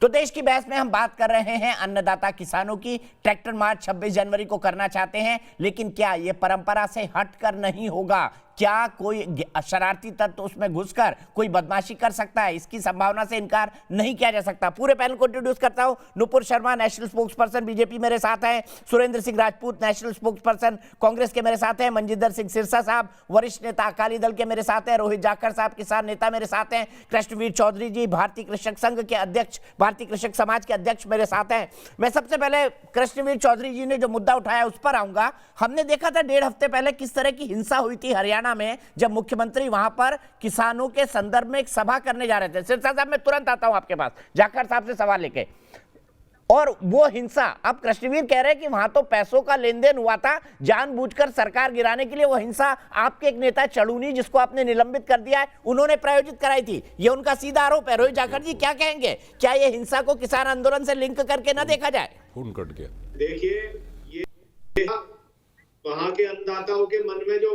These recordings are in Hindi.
तो देश की बहस में हम बात कर रहे हैं अन्नदाता किसानों की। ट्रैक्टर मार्च 26 जनवरी को करना चाहते हैं, लेकिन क्या यह परंपरा से हटकर नहीं होगा? क्या कोई शरारती तत्व उसमें घुसकर कोई बदमाशी कर सकता है? इसकी संभावना से इनकार नहीं किया जा सकता। पूरे पैनल को इंट्रोड्यूस करता हूं। Nupur Sharma national spokes person BJP मेरे साथ हैं, Surendra Singh Rajput national spokes person Congress के मेरे साथ हैं, मनजिंदर सिंह सिरसा साहब वरिष्ठ नेता अकाली दल के मेरे साथ हैं, रोहित जाखड़ साहब किसान नेता मेरे साथ हैं, कृष्णवीर चौधरी जी भारतीय कृषक संघ के अध्यक्ष, भारतीय कृषक समाज के अध्यक्ष मेरे साथ हैं। मैं सबसे पहले कृष्णवीर चौधरी जी ने जो मुद्दा उठाया उस पर आऊंगा। हमने देखा था 1.5 हफ्ते पहले किस तरह की हिंसा हुई थी हरियाणा में, जब मुख्यमंत्री वहां पर किसानों के संदर्भ में एक सभा करने जा रहे थे। सिरसा साहब मैं तुरंत आता हूं आपके पास जाखड़ साहब से सवाल लेके। और वो हिंसा, अब कृष्णवीर कह रहे हैं कि वहां तो पैसों का लेन देन हुआ था, जानबूझकर सरकार गिराने के लिए वो हिंसा आपके एक नेता चड़ूनी, जिसको आपने निलंबित कर दिया है, उन्होंने प्रायोजित कराई थी। ये उनका सीधा आरोप है। रोहित जाखड़ जी क्या कहेंगे? क्या ये हिंसा को किसान आंदोलन से लिंक करके ना देखा जाए? खून कट गया। देखिए, ये वहां के अन्नदाताओं के मन में जो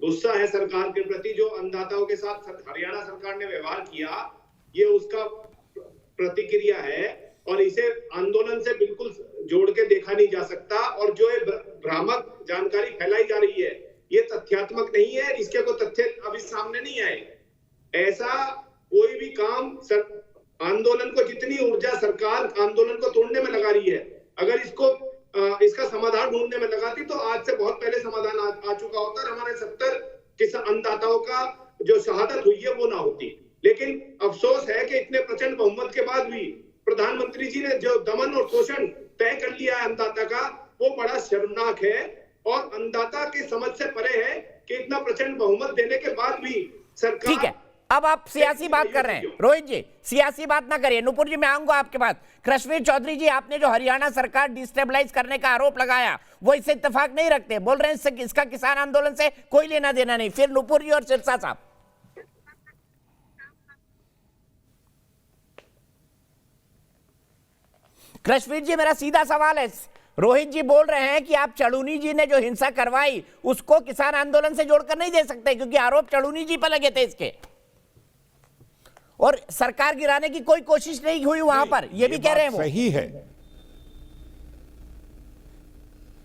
गुस्सा है सरकार के प्रति, जो अन्नदाताओं के साथ हरियाणा सरकार ने व्यवहार किया, ये उसका प्रतिक्रिया है और इसे आंदोलन से बिल्कुल जोड़ के देखा नहीं जा सकता। और जो ये भ्रामक जानकारी फैलाई जा रही है, ये तथ्यात्मक नहीं है, इसके कोई तथ्य अभी सामने नहीं आए। ऐसा कोई भी काम आंदोलन को, जितनी ऊर्जा सरकार आंदोलन को तोड़ने में लगा रही है, अगर इसका समाधान ढूंढने में लगाती तो आज से बहुत पहले समाधान आ चुका होता और हमारे 70 किसान अन्नदाताओं का जो शहादत हुई है वो ना होती। लेकिन अफसोस है कि इतने प्रचंड बहुमत के बाद भी प्रधानमंत्री जी ने जो दमन और शोषण तय कर लिया है अन्नदाता का, वो बड़ा शर्मनाक है और अन्नदाता की समझ से परे है कि इतना प्रचंड बहुमत देने के बाद भी सरकार। ठीक है, अब आप सियासी बात कर रहे हैं। रोहित जी सियासी बात ना करिए। नुपुर जी मैं आऊंगा आपके पास। कृष्णवीर चौधरी जी, आपने जो हरियाणा सरकार डिस्टेबलाइज करने का आरोप लगाया, वो इससे इत्तेफाक नहीं रखते, बोल रहे हैं इसका किसान आंदोलन से कोई लेना देना नहीं। फिर नुपुर जी और सिरसा साहब। कृष्णवीर जी मेरा सीधा सवाल है, रोहित जी बोल रहे हैं कि आप चड़ूनी जी ने जो हिंसा करवाई उसको किसान आंदोलन से जोड़कर नहीं दे सकते, क्योंकि आरोप चड़ूनी जी पर लगे थे इसके, और सरकार गिराने की कोई कोशिश नहीं हुई वहां पर, ये भी कह रहे हैं वो। सही है।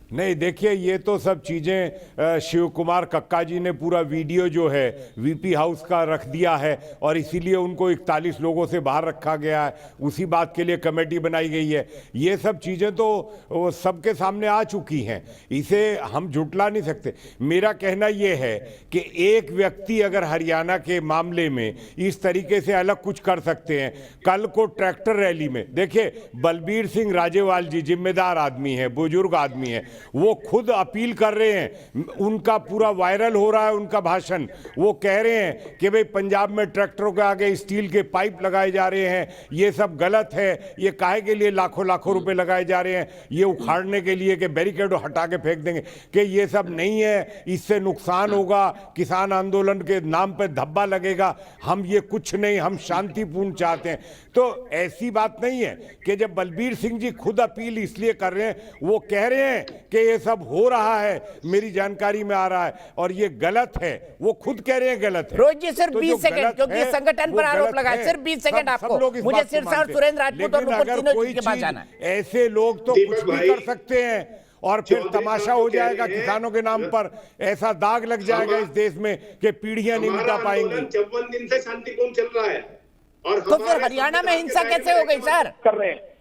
नहीं, देखिए ये तो सब चीजें शिव कुमार कक्का जी ने पूरा वीडियो जो है वीपी हाउस का रख दिया है और इसीलिए उनको 41 लोगों से बाहर रखा गया है, उसी बात के लिए कमेटी बनाई गई है। ये सब चीजें तो सबके सामने आ चुकी हैं, इसे हम झुटला नहीं सकते। मेरा कहना यह है कि एक व्यक्ति अगर हरियाणा के मामले में इस तरीके से अलग कुछ कर सकते हैं, कल को ट्रैक्टर रैली में देखिए बलबीर सिंह राजेवाल जी जिम्मेदार आदमी है, बुजुर्ग आदमी है, वो खुद अपील कर रहे हैं, उनका पूरा वायरल हो रहा है उनका भाषण। वो कह रहे हैं कि भाई पंजाब में ट्रैक्टरों के आगे स्टील के पाइप लगाए जा रहे हैं, ये सब गलत है, ये काहे के लिए लाखों लाखों रुपए लगाए जा रहे हैं, ये उखाड़ने के लिए कि बैरिकेड हटा के फेंक देंगे, कि ये सब नहीं है, इससे नुकसान होगा, किसान आंदोलन के नाम पे धब्बा लगेगा, हम ये कुछ नहीं, हम शांतिपूर्ण चाहते हैं। तो ऐसी बात नहीं है कि जब बलबीर सिंह जी खुद अपील इसलिए कर रहे हैं, वो कह रहे हैं कि ये सब हो रहा है, मेरी जानकारी में आ रहा है और ये गलत है, वो खुद कह रहे हैं गलत है। रोहित जी सिर्फ 20 सेकंड, क्योंकि संगठन पर आरोप लगाए, सिर्फ 20 सेकंड आपको। मुझे सिरसा और सुरेंद्र राजपूत और नुपुर तीनों के पास जाना है। ऐसे लोग तो कुछ भी कर सकते हैं और फिर तमाशा हो जाएगा किसानों के नाम पर, ऐसा दाग लग जाएगा इस देश में कि पीढ़ियां नहीं मिटा पाएंगी। 54 दिन से शांतिपूर्ण चल रहा है और तो फिर हरियाणा में हिंसा कैसे हो गई सर?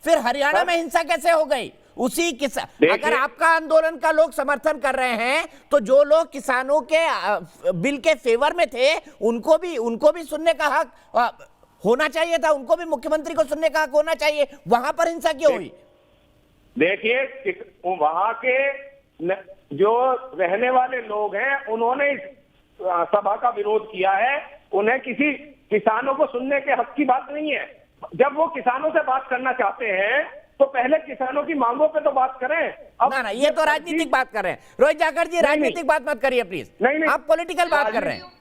फिर हरियाणा में हिंसा कैसे हो गई? उसी किसान, अगर आपका आंदोलन का लोग समर्थन कर रहे हैं तो जो लोग किसानों के बिल के फेवर में थे उनको भी सुनने का हक होना चाहिए था, उनको भी मुख्यमंत्री को सुनने का हक होना चाहिए। वहां पर हिंसा क्यों हुई? देखिए, वहां के जो रहने वाले लोग हैं उन्होंने इस सभा का विरोध किया है, उन्हें किसी किसानों को सुनने के हक की बात नहीं है। जब वो किसानों से बात करना चाहते हैं तो पहले किसानों की मांगों पे तो बात करें। अब ना ये तो राजनीतिक बात कर रहे हैं। रोहित जाखड़ जी राजनीतिक बात मत करिए प्लीज। नहीं, आप पॉलिटिकल बात कर रहे हैं।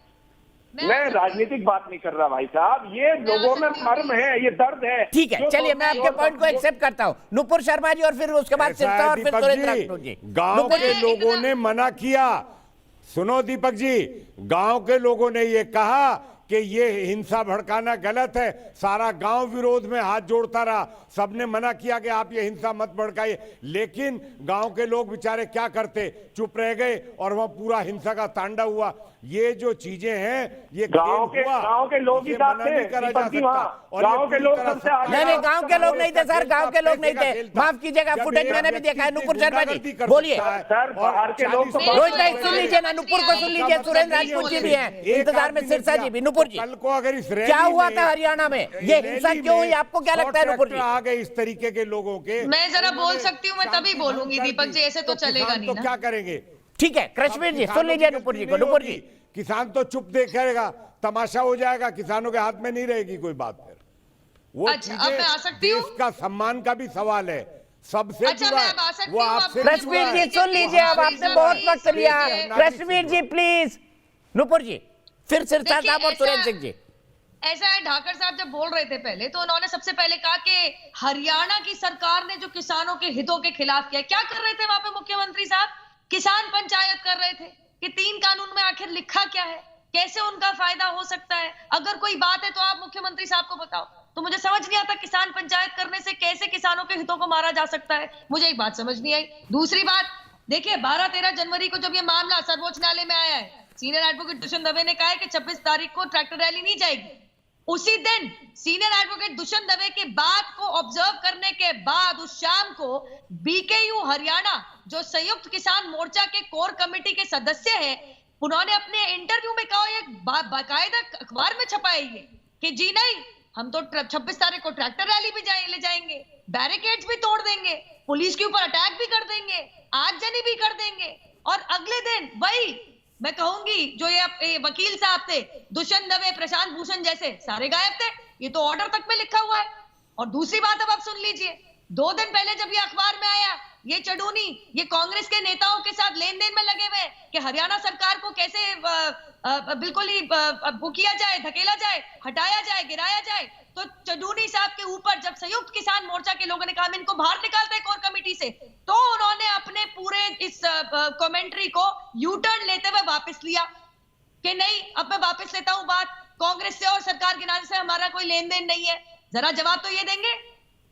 मैं राजनीतिक बात नहीं कर रहा भाई साहब, ये लोगों में मर्म है, ये दर्द है। ठीक है, चलिए मैं आपके पॉइंट को एक्सेप्ट करता हूँ। नुपुर शर्मा जी और फिर उसके बाद सिरसा और फिर सुरेंद्र राजपूत जी। गांव के लोगों ने मना किया, सुनो दीपक जी, गांव के लोगों ने ये कहा कि ये हिंसा भड़काना गलत है, सारा गांव विरोध में हाथ जोड़ता रहा, सबने मना किया कि आप ये हिंसा मत भड़काइए, लेकिन गांव के लोग बेचारे क्या करते, चुप रह गए और वहां पूरा हिंसा का तांडव हुआ। ये जो चीजें हैं ये गांव के लोग ही साथ थे, दीपक जी, वहां गांव के लोग सबसे आगे। नहीं, गांव के लोग नहीं थे सर, गांव के लोग नहीं थे, माफ कीजिएगा, फुटेज मैंने भी देखा है। नुपुर शर्मा जी बोलिए। सर बाहर के लोग तो रोहित भाई सुन लीजिए ना, नुपुर को सुन लीजिए, सुरेंद्र राजपूत जी भी हैं इंतजार में, सिरसा जी भी। नुपुर जी, कल को अगर इस क्या हुआ था हरियाणा में, ये हिंसा क्यों हुई, आपको क्या लगता है नुपुर जी? आ गए इस तरीके के लोगों के, मैं जरा बोल सकती हूँ, मैं तभी बोलूंगी दीपक जी, ऐसे तो चलेगा नहीं तो ना। क्या करेंगे? ठीक है कृष्णवीर जी सुन लीजिए नुपुर जी को। नुपुर जी, किसान तो चुप देखेगा, तमाशा हो जाएगा, किसानों के हाथ में नहीं रहेगी कोई बात। फिर वो अच्छा, अब मैं आ सकती हूँ? देश का सम्मान का भी सवाल है, सबसे अच्छा, जुड़ा मैं है, अब आ सकती वो हूँ? आपसे आपने कृष्णवीर बोला जी सुन लीजिए, अब आपने बहुत वक्त लिया। कृष्णवीर जी प्लीज, नुपुर जी, फिर सिरसा देखिए, साहब और सुरेंद्र सिंह जी। ऐसा है, ढाकर साहब जब बोल रहे थे पहले, तो उन्होंने सबसे पहले कहा कि हरियाणा की सरकार ने जो किसानों के हितों के खिलाफ किया। क्या कर रहे थे वहां पे मुख्यमंत्री साहब? किसान पंचायत कर रहे थे कि 3 कानून में आखिर लिखा क्या है, कैसे उनका फायदा हो सकता है। अगर कोई बात है तो आप मुख्यमंत्री साहब को बताओ। तो मुझे समझ नहीं आता किसान पंचायत करने से कैसे किसानों के हितों को मारा जा सकता है, मुझे एक बात समझ नहीं आई। दूसरी बात, देखिए 12-13 जनवरी को जब ये मामला सर्वोच्च न्यायालय में आया है, सीनियर एडवोकेट दुष्यंत दवे ने कहा है कि 26 तारीख को ट्रैक्टर रैली नहीं जाएगी। उसी दिन सीनियर एडवोकेट दुष्यंत दवे के बात को ऑब्जर्व करने के बाद उस शाम को बीकेयू हरियाणा, जो संयुक्त किसान मोर्चा के कोर कमेटी के सदस्य हैं, उन्होंने अपने इंटरव्यू में कहा, ये बाकायदा अखबार में छपा है ये, कि जी नहीं, हम तो 26 तारीख को ट्रैक्टर रैली भी ले जाएंगे, बैरिकेड्स भी तोड़ देंगे, पुलिस के ऊपर अटैक भी कर देंगे, आगजनी भी कर देंगे। और अगले दिन वही मैं कहूंगी, जो ये वकील साहब थे, दुष्यंत दवे, प्रशांत भूषण जैसे, सारे गायब थे। ये तो ऑर्डर तक में लिखा हुआ है। और दूसरी बात अब आप सुन लीजिए, 2 दिन पहले जब ये अखबार में आया, ये चडूनी, ये कांग्रेस के नेताओं के साथ लेन देन में लगे हुए कि हरियाणा सरकार को कैसे बिल्कुल ही वो किया जाए, धकेला जाए, हटाया जाए, गिराया जाए। तो चडूनी साहब के ऊपर जब संयुक्त किसान मोर्चा के लोगों ने कहा हम इनको बाहर निकालते हैं कोर कमेटी से, तो उन्होंने अपने पूरे इस कमेंट्री को यू टर्न लेते हुए वापस लिया कि नहीं, अब मैं वापस लेता हूं बात, कांग्रेस से और सरकार के नाम से हमारा कोई लेन देन नहीं है। जरा जवाब तो ये देंगे।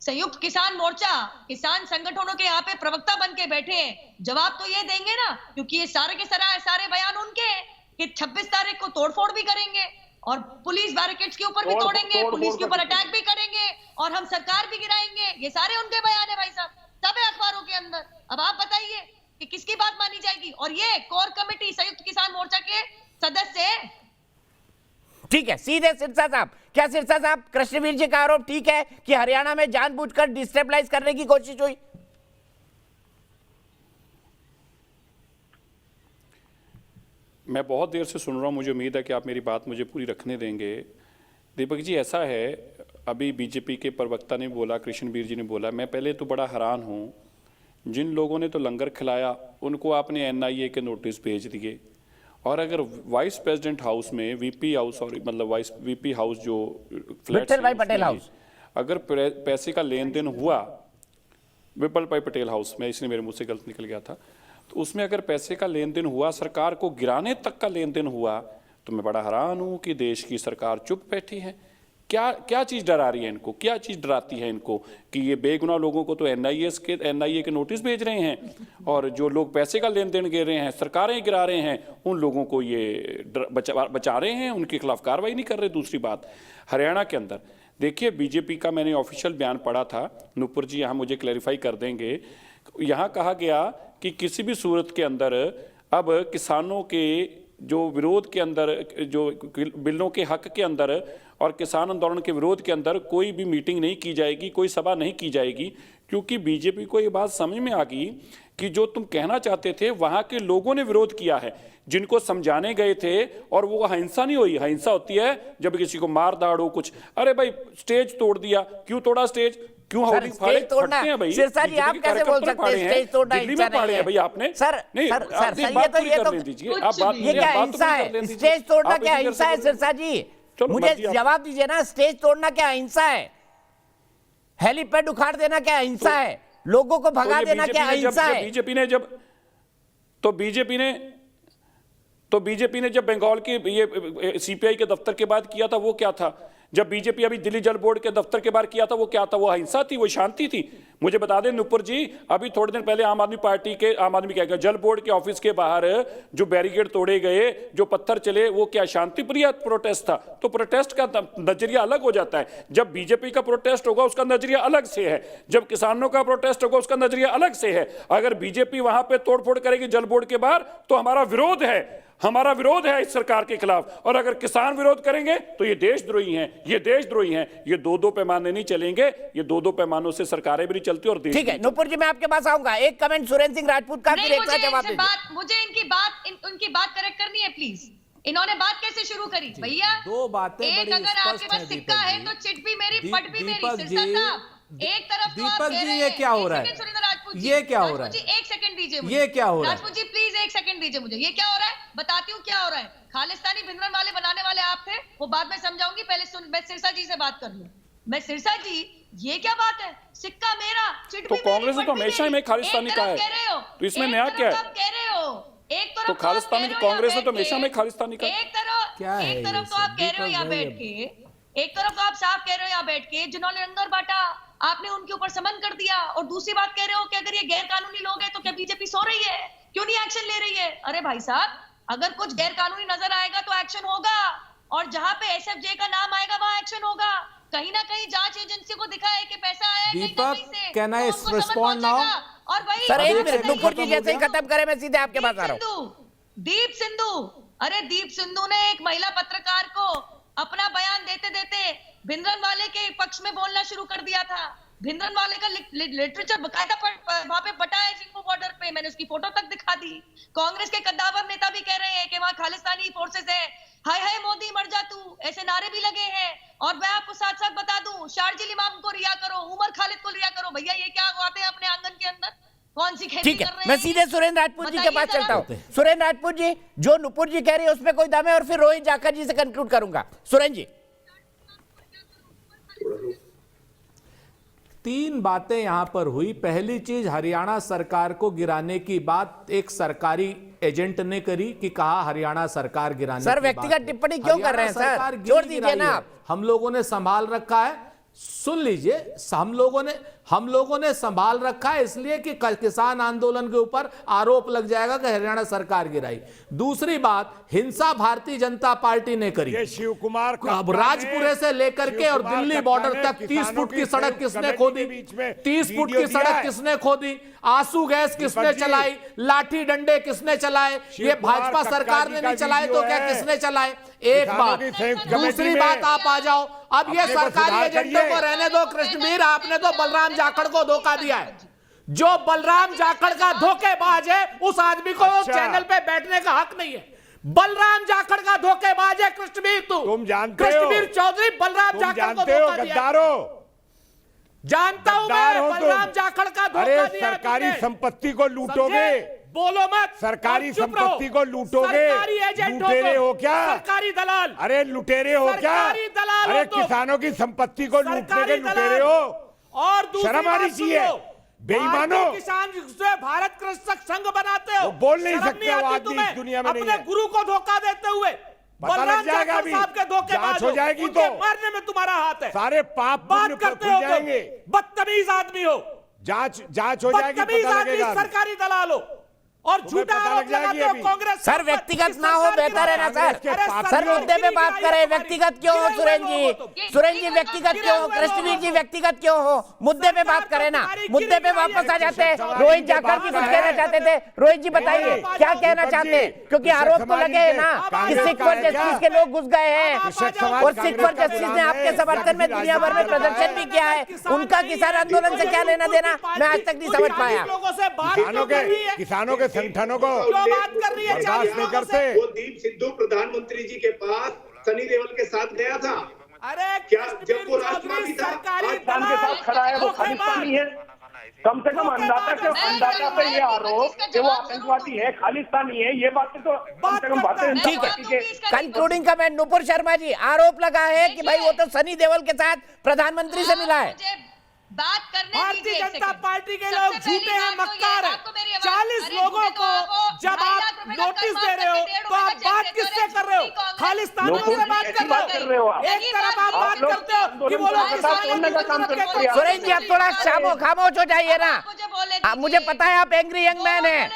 संयुक्त किसान मोर्चा, किसान संगठनों के यहाँ पे प्रवक्ता बन के बैठे हैं, जवाब तो ये देंगे ना, क्योंकि ये सारे के सारे बयान उनके हैं कि 26 तारीख को तोड़फोड़ भी करेंगे और पुलिस बैरिकेड्स के ऊपर भी तोड़ेंगे, पुलिस के ऊपर अटैक भी करेंगे और हम सरकार भी गिराएंगे। ये सारे उनके बयान है भाई साहब, सब है अखबारों के अंदर। अब आप बताइए कि किसकी बात मानी जाएगी? और ये कोर कमेटी संयुक्त किसान मोर्चा के सदस्य है। ठीक है, सीधे सिरसा साहब, क्या सिरसा साहब कृष्णवीर जी का आरोप ठीक है कि हरियाणा में जानबूझकर डिस्टेबलाइज करने की कोशिश हुई? मैं बहुत देर से सुन रहा हूँ, मुझे उम्मीद है कि आप मेरी बात मुझे पूरी रखने देंगे। दीपक जी, ऐसा है, अभी बीजेपी के प्रवक्ता ने बोला, कृष्णवीर जी ने बोला, मैं पहले तो बड़ा हैरान हूँ, जिन लोगों ने तो लंगर खिलाया उनको आपने एनआईए के नोटिस भेज दिए, और अगर वाइस प्रेसिडेंट हाउस में वीपी हाउस, और मतलब वाइस वीपी हाउस जो विठल भाई पटेल हाउस, अगर पैसे का लेन देन हुआ, विपल भाई पटेल हाउस में, इसलिए मेरे मुंह से गलत निकल गया था, तो उसमें अगर पैसे का लेन देन हुआ, सरकार को गिराने तक का लेन देन हुआ, तो मैं बड़ा हैरान हूं कि देश की सरकार चुप बैठी है। क्या चीज़ डरा रही है इनको, क्या चीज़ डराती है इनको कि ये बेगुनाह लोगों को तो एनआईए के नोटिस भेज रहे हैं, और जो लोग पैसे का लेन देन गिर रहे हैं, सरकारें गिरा रहे हैं, उन लोगों को ये बचा रहे हैं, उनके खिलाफ कार्रवाई नहीं कर रहे। दूसरी बात, हरियाणा के अंदर देखिए, बीजेपी का मैंने ऑफिशियल बयान पढ़ा था, नुपुर जी यहाँ मुझे क्लैरिफाई कर देंगे। यहाँ कहा गया कि किसी भी सूरत के अंदर अब किसानों के जो विरोध के अंदर, जो बिलों के हक के अंदर और किसान आंदोलन के विरोध के अंदर कोई भी मीटिंग नहीं की जाएगी, कोई सभा नहीं की जाएगी, क्योंकि बीजेपी को ये बात समझ में आ गई कि जो तुम कहना चाहते थे वहाँ के लोगों ने विरोध किया है, जिनको समझाने गए थे, और वो अहिंसा नहीं हुई। अहिंसा होती है जब किसी को मार दाड़ हो कुछ। अरे भाई स्टेज तोड़ दिया, क्यों तोड़ा स्टेज, क्यों हाउली फाड़े फटते हैं भाई? सिरसा जी, आप कैसे बोल सकते हैं स्टेज तोड़ना दिल्ली में फाड़े हैं भाई आपने? सर नहीं, सर सर ये क्या हिंसा है? स्टेज तोड़ना क्या हिंसा है सिरसा जी? मुझे जवाब दीजिए ना, स्टेज तोड़ना क्या हिंसा है? हेलीपैड उखाड़ देना क्या हिंसा है? लोगों को भगा देना क्या हिंसा है? बीजेपी ने तो बीजेपी ने जब बंगाल की ये सीपीआई के दफ्तर के बाद किया था वो क्या था? जब बीजेपी अभी दिल्ली जल बोर्ड के दफ्तर के बाहर किया था वो क्या था? वो अहिंसा थी, वो शांति थी? मुझे बता दें नुपुर जी, अभी थोड़े दिन पहले आम आदमी क्या जल बोर्ड के ऑफिस के बाहर जो बैरिकेड तोड़े गए, जो पत्थर चले, वो क्या शांतिप्रिय प्रोटेस्ट था? तो प्रोटेस्ट का नजरिया अलग हो जाता है। जब बीजेपी का प्रोटेस्ट होगा उसका नजरिया अलग से है, जब किसानों का प्रोटेस्ट होगा उसका नजरिया अलग से है। अगर बीजेपी वहां पे तोड़फोड़ करेगी जल बोर्ड के बाहर तो हमारा विरोध है, हमारा विरोध है इस सरकार के खिलाफ। और अगर किसान विरोध करेंगे तो ये देशद्रोही हैं, ये देशद्रोही हैं। ये दो पैमाने नहीं चलेंगे, ये दो पैमानों से सरकारें भी नहीं चलती और देश। ठीक है नुपुर जी, मैं आपके पास आऊंगा। एक कमेंट सुरेंद्र सिंह राजपूत का, फिर एक साथ जवाब दीजिए। मुझे उनकी बात करेक्ट करनी है प्लीज। इन्होंने बात कैसे शुरू करी भैया? दो बातें एक, बड़ी अगर आपके पास सिक्का है तो चिट भी मेरी, पट भी मेरी। सिरसा साहब, एक तरफ तो आप कह रहे हैं, ये क्या हो रहा है? ये क्या हो रहा है? एक सेकंड दीजिए मुझे। ये क्या हो रहा है? राजपूत जी प्लीज एक सेकंड दीजिए मुझे। ये क्या हो रहा है बताती हूँ क्या हो रहा है। खालिस्तानी भिंडरन वाले बनाने वाले आप थे, वो बाद में समझाऊंगी, पहले मैं सिरसा जी से बात कर लूं। मैं सिरसा जी, ये क्या बात है? सिक्का मेरा, चिट तो भी कांग्रेस ने तो हमेशा ही खालिस्तानी कहा है, तो इसमें नया क्या है? कह रहे हो एक तरफ तो खालिस्तानी की कांग्रेस ने तो हमेशा में खालिस्तानी कहा। एक तरफ तो आप कह रहे हो यहाँ बैठ के, एक तरफ तो आप साफ कह रहे हो यहाँ बैठ के जिन्होंने लंगर बांटा आपने उनके ऊपर समन कर दिया, और दूसरी बात कह रहे हो कि अगर ये गैर कानूनी लोग हैं तो क्या बीजेपी सो रही है, क्यों नहीं एक्शन ले रही है? अरे भाई साहब, अगर कुछ गैर कानूनी नजर आएगा तो एक्शन होगा, और जहां पे एसएफजे का नाम आएगा वहां एक्शन होगा। कहीं ना कहीं जांच एजेंसी को दिखा है कि पैसा आया है कहीं ना कहीं से, कैन आई तो उनको समन रिस्पॉन्ड नाउ? पहुंचेगा। और वही सर एक मिनट, नुपुर जी जैसे ही खत्म करें मैं सीधे आपके पास आ रहा हूं। दीप सिंधु, अरे दीप सिंधु ने एक महिला पत्रकार को अपना बयान देते देते भिंडरन वाले के पक्ष में बोलना शुरू कर दिया था। भिंडरन वाले का लिटरेचर बकायदा वहां पे बटा है जिंगू बॉर्डर पे, मैंने उसकी फोटो तक दिखा दी। कांग्रेस के कद्दावर नेता भी कह रहे हैं कि वहां खालिस्तानी फोर्सेस है, हाय हाय मोदी मर जा तू, ऐसे नारे भी लगे हैं। और मैं आपको साथ साथ बता दूं, शारजिल इमाम को रिहा करो, उमर खालिद को रिहा करो। भैया ये क्या बात है अपने आंगन के अंदर? कौन सी खेती ठीक कर है, रहे हैं? मैं सीधे सुरेंद्र राजपूत जी के पास चलता हूं। सुरेंद्र राजपूत जी, जो नुपुर जी कह रही है उसमें कोई दम है, और फिर रोहित जाखड़ जी से कंक्लूड करूंगा। सुरेंद्र जी, तीन बातें यहां पर हुई। पहली चीज, हरियाणा सरकार को गिराने की बात एक सरकारी एजेंट ने करी कि कहा हरियाणा सरकार गिराने सर की व्यक्तिगत बात है। टिप्पणी क्यों कर रहे हैं हरियाणा सरकार सर? गिरी जोर दीजिए गिराई ना है। आप। हम लोगों ने संभाल रखा है, सुन लीजिए, हम लोगों ने संभाल रखा है इसलिए कि किसान आंदोलन के ऊपर आरोप लग जाएगा कि हरियाणा सरकार गिराई। दूसरी बात, हिंसा भारतीय जनता पार्टी ने करी। ये शिव कुमार अब राजपुरे से लेकर के और दिल्ली बॉर्डर तक 30 फुट की सड़क किसने खोदी? 30 फुट की सड़क किसने खोदी? आंसू गैस किसने चलाई? लाठी डंडे किसने चलाए? ये भाजपा सरकार ने नहीं चलाए तो क्या किसने चलाए? एक बात। दूसरी बात, आप आ जाओ, अब ये सरकारी एजेंटों को रहने दो। कृष्णवीर, आपने तो बलराम जाखड़ को धोखा दिया है। जो बलराम जाखड़ का धोखेबाज है उस आदमी को चैनल पे बैठने का हक नहीं है। बलराम जाखड़ का धोखेबाज है कृष्णवीर। तुम जानते हो, कृष्णवीर चौधरी बलराम जाखड़ को धोखा दिया। गद्दारो, जानता हूं मैं, बलराम जाखड़ का धोखा दिया। अरे सरकारी संपत्ति को लूटोगे, बोलो मत। सरकारी संपत्ति को लूटोगे, लुटेरे हो क्या? सरकारी दलाल। अरे लुटेरे हो क्या? सरकारी दलाल हो अरे तुम। किसानों की संपत्ति को लूटने के लुटेरे हो। और दूसरी शर्म आनी बात सुन चाहिए, लो, बेईमानो। भारतीय किसान से भारत कृषक संघ बनाते हो, वो बोल नहीं शर्म सकते हो, आती आदमी तुम्हें? इस दुनिया में नहीं अपने है। गुरु को धोखा देते हुए पता बलराम लग जाएगा जाखड़ अभी, साहब के धोखेबाज जांच हो जाएगी उनके तो। मारने में तुम्हारा हाथ है। सारे पाप बात पुण्य पर करते खुल हो जाएंगे। तुम, बदतमीज आदमी हो, जांच हो जाएगी, बदतमीज पता आदमी, लगेगा। सरकारी दलाल हो और तुम्हें झूठा पता आरोप लग जाएगी लगाते हो अभी। कांग्रेस। सर व्यक्तिगत ना हो, बेहतर है ना सर। सर मुद्दे पे बात करें, व्यक्तिगत क्यों हो सुरेंद्र जी? सुरेंद्र जी व्यक्तिगत क्यों हो? कृष्णवीर जी व्यक्तिगत क्यों हो? मुद्दे पे बात करें ना, मुद्दे पे वापस आ जाते हैं। रोहित जाखड़ जी कुछ कहना चाहते थे, रोहित जी बताइए क्या कहना चाहते हैं? क्योंकि आरोप तो लगे हैं ना कि सिख फॉर जस्टिस के लोग घुस गए हैं, और सिख फॉर जस्टिस ने आपके समर्थन में दुनिया भर में प्रदर्शन भी किया है। उनका किसान आंदोलन से क्या लेना देना, मैं आज तक नहीं समझ पाया। किसानों के संगठनों को बात कर रही है, बर्दाश्त नहीं करते। वो दीप सिद्धू प्रधानमंत्री जी के पास सनी देओल के साथ गया था। अरे क्या जब वो राष्ट्रवादी था, पाकिस्तान के साथ खड़ा है वो खालिस्तानी है? कम से कम अंदाजा पे ये आरोप कि वो आतंकवादी है, खालिस्तानी है, ये बातें तो कम से कम बातें। ठीक है, कंक्लूडिंग कमेंट नुपुर शर्मा जी, आरोप लगा है कि भाई वो तो सनी देओल के साथ प्रधानमंत्री से मिला है। बात करने भारतीय जनता पार्टी के लोग झूठे हैं, मक्कार हैं। 40 लोगों को जब आप रुपए का नोटिस कर दे रहे हो, माफ करके तो आप 1.5 बात चेक किससे देते हो। कर रहे हो? कांग्रेस खालिस्तानियों लोगों से की बात ऐसी कर बात कर रहे हो आप। एक तरफ आप बात लोग करते हो कि वो लोग आंदोलन किसानों तोड़ने की का काम मदद करते हैं। सुरेश जी आप थोड़ा खामोश हो जाइए ना। मुझे बोले मुझे पता है आप एंग्री यंग मैन है।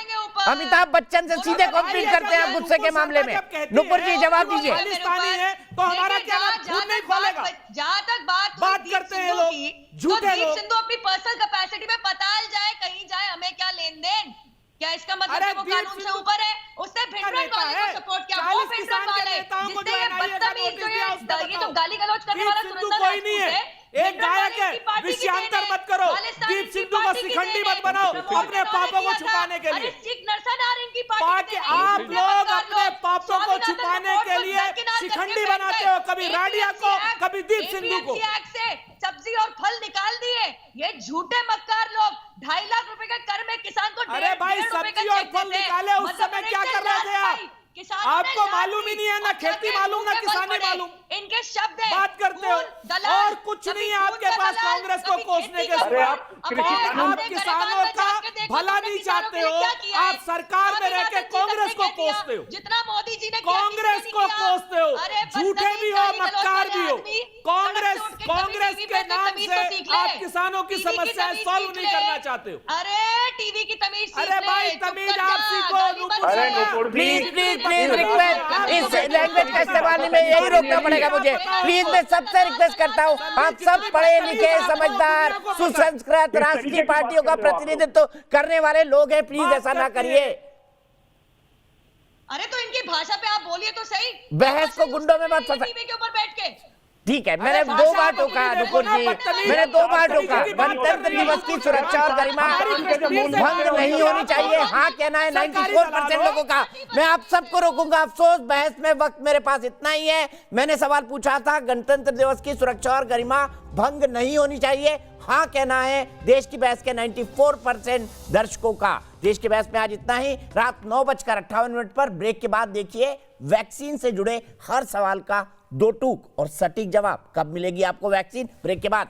अमिताभ बच्चन से सीधे कॉम्पीट करते हैं आप गुस्से के मामले में। नुपुर जी जवाब दीजिए। खालिस्तानी है तो हमारा क्या झूठ नहीं खोलेगा। जहां तक बात करते हैं लोग, झूठे लोग। सिंधु अपनी पर्सनल कैपेसिटी में बताल जाए, कहीं जाए, हमें क्या लेन देन? क्या इसका मतलब है वो कानून से ऊपर है? उसने भिंडरन वाले को सपोर्ट किया, वो भिंडरन वाले जिसने ये बदतमीज जो ये तो गाली गलौज करने वाला सुरेंद्र कोई नहीं है, एक गायक है, विषयांतर मत करो, दीप सिंधु को शिखंडी मत बनाओ अपने पापों को छुपाने के लिए। आप लोग अपने पापों को छुपाने के लिए शिखंडी बनाते हो, कभी राडिया को, कभी दीप सिंधु को। सब्जी और फल निकाल दिए ये झूठे मक्कार लोग। 2.5 लाख रुपए के कर में किसान को अरे भाई सब्जी और फल निकाले, उस समय क्या कर रहे थे आप? आपको मालूम ही नहीं है, ना खेती मालूम ना किसानी मालूम। इनके शब्द है बात करते हो और कुछ नहीं है आपके पास कांग्रेस को कोसने के अरे आप आप किसानों का भला नहीं चाहते हो, आप सरकार में रह के कांग्रेस को कोसते हो, जितना मोदी जी ने कांग्रेस को कोसते हो, झूठे भी हो मक्कार भी हो। कांग्रेस के नाम से आप किसानों की समस्याएं सॉल्व नहीं करना चाहते हो। अरे टीवी की तमीज सीख अरे ले, भाई चुप तमीज कर आप जा, सीखो, गाली मत नुपुर अरे बोल। Nupur please please please request, इस लैंग्वेज का इस्तेमाल में यही रोकना पड़ेगा मुझे। प्लीज मैं सबसे रिक्वेस्ट करता हूँ, आप सब पढ़े लिखे समझदार सुसंस्कृत राष्ट्रीय पार्टियों का प्रतिनिधित्व करने वाले लोग हैं, प्लीज ऐसा ना करिए। अरे तो इनकी भाषा पे आप बोलिए तो सही। बहस को गुंडों में मत फंसा। टीवी के ऊपर बैठ के ठीक है, मैंने 2 बार टोका नुपुर जी, मैंने 2 बार टोका। गणतंत्र दिवस की सुरक्षा और गरिमा भंग नहीं होनी चाहिए, हाँ कहना है 94% लोगों का। मैं आप सबको रोकूंगा, अफसोस बहस में वक्त मेरे पास इतना ही है। मैंने सवाल पूछा था गणतंत्र दिवस की सुरक्षा और गरिमा भंग नहीं होनी चाहिए, हाँ कहना है देश की बहस के 94% दर्शकों का। देश की बहस में आज इतना ही। रात 9:58 पर ब्रेक के बाद देखिए वैक्सीन से जुड़े हर सवाल का 2 टूक और सटीक जवाब। कब मिलेगी आपको वैक्सीन? ब्रेक के बाद।